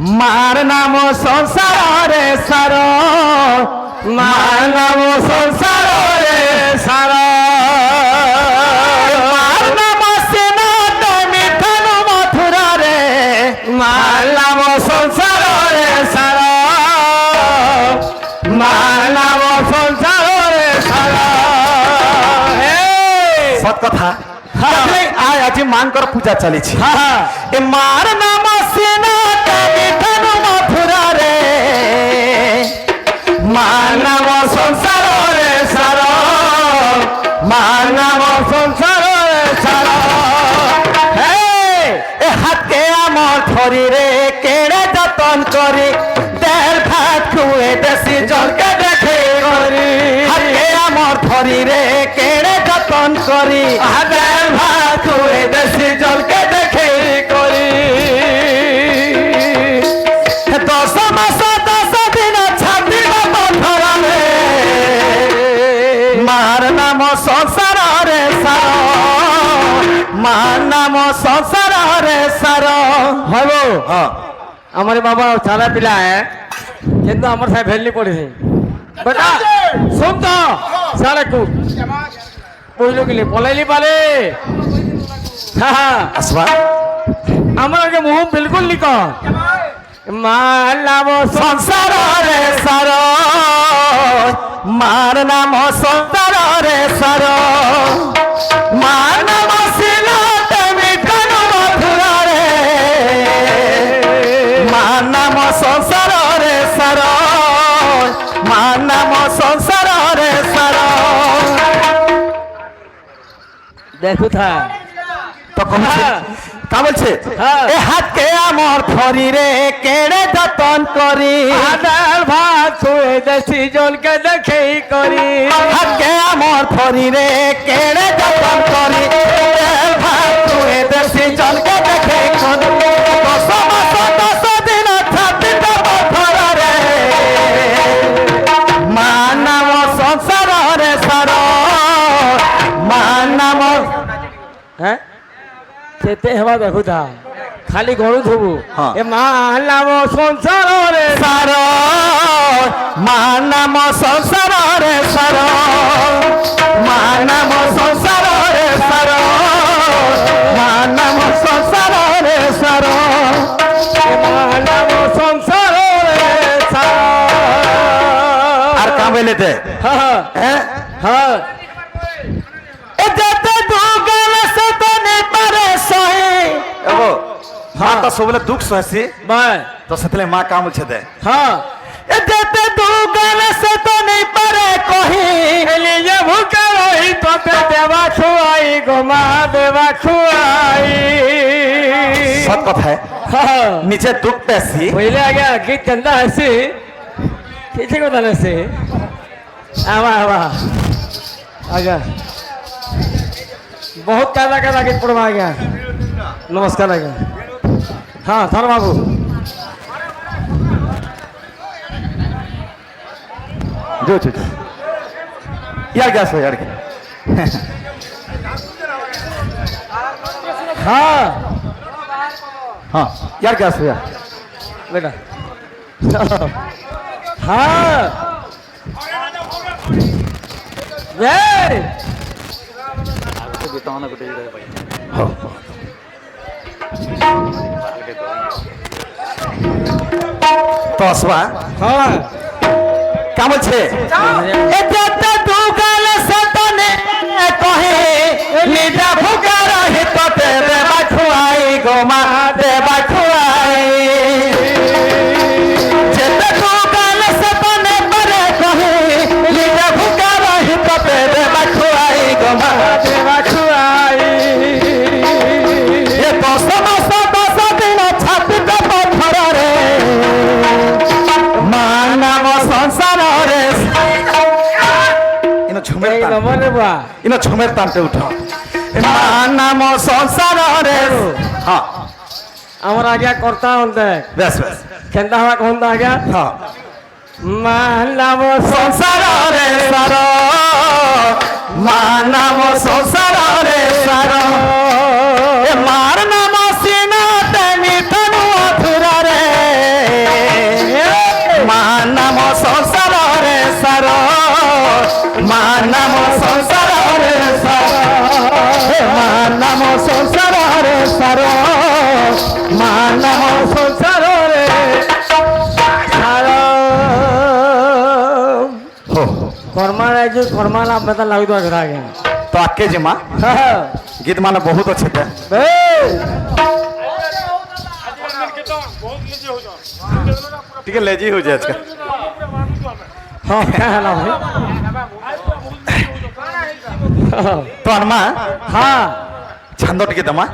মার নাম সংসারে সার, মার নাম সংসারে সার, মার নাম সিনাত মিঠন মথুরা রে, মার নাম সংসারে সার, মার নাম সংসারে সার। সত কথা আজ মাঙ্কর পূজা চালিছি। এ মার নাম সিনাত মিঠন মথুরা রে, মার নাম সংসারে সার, মার নাম সংসারে সার। এ হাতে আমার ধরিরে কেড়ে যতন করি, দেড় ভাত খুয়ে দেশি জলকে দেখে করি, হাতে আমার ধরিরে কেড়ে যতন করি, দেড় ভাত খুয়ে দেশি জলকে দেখে করি। 10 মাস 10 দিন ছাড়িব পথরা রে, মার নাম সংসারে সার, মার নাম সংসারে সার। হবো আমার বাবা সারা পিলা কিন্তু আমার সাহেব ভেলনি পড়েছে বেটা শুন তো সারা কু বুঝলো গেলে পলাইলি পারে। হ্যাঁ আসবা আমার আগে মুহ বিলকুল লিখ, মার নাম সংসারে সার, মার নাম সংসারে সার, মার নাম সিনাত মিঠন মথুরা রে, মার নাম সংসারে সার, মার নাম সংসারে সার। দেখো থা তো কমছে তা বলছে এ হাতকে আমার ধরিরে কেড়ে যতন করি, আদার ভাত ছুঁয়ে দেশি জলকে দেখেই করি, হাতকে আমার ধরিরে কেড়ে যতন করি, ভাত ছুঁয়ে দেশি জলকে দেখেই করি। 10 মাস 10 দিন ছাড়িব পথরা রে, মার নাম সংসারে সার, মার নাম হ্যাঁ খেতে হবা দেখো তা খালি গরু ধুবু। এ মার নাম সংসারে সার, মার নাম সংসারে সার, মার নাম সংসারে সার, মার নাম সংসারে সার, মার নাম সংসারে সার। আর কামেলেতে হ্যাঁ হ্যাঁ हाँ तो सब दुख सहसी तो सेतले माँ काम छे दे। हाँ जेते तू गले से तो नहीं परे कोही, लिए भूखे रही तो ते देवा खुआई गो माँ देवा खुआई। सत कथा है। हाँ नीचे दुख पैसी पहले आ गया गीत चंदा ऐसी किसी को दाने से आवा आवा आ गया बहुत काला गीत पढ़वा गया। नमस्कार आ गया। हाँ थाना बाबू जो यार क्या सो यार हाँ हाँ यार क्या सो यार बेटा हाँ तो আসবা হ্যাঁ কেমন ছে এটা তো গাল সতনে কহে নিদা ভুকা রহে তো দেবা খুয়াই গো মা দেবা খুয়াই যেতে তো গাল সতনে পরে কহে নিদা ভুকা রহে তো দেবা খুয়াই গো মা দেবা খুয়াই। এ 10 মাস 10 দিন ছাড়িব পথরা রে, মার নাম সংসারে ইনো ঝুমের তানতে উঠো, মার নাম সংসারে। হ্যাঁ আমার আগে করতা হতে বেশ বেশ কেনটা হওয়া কোন আগে। হ্যাঁ মার নাম সংসারে সার, মার নাম সংসারে সার, মার নাম সিনাত মিঠন মথুরা রে, କର୍ମା ରାଇଜ କର୍ମା ଲାଭ ବେତା ଲାଗୁଥିବା କଥା ଆଜ୍ଞା ତ ଆକେ ଯିମା ଗୀତ ମାନେ ବହୁତ ଅଛି ତେ ଟିକେ ଲେଜି ହଉଛି ଆଜକା ହଁ ହେଲା ଭାଇ ତ ଆନମା ହଁ ଛାନ୍ଦ ଟିକେ ଦମା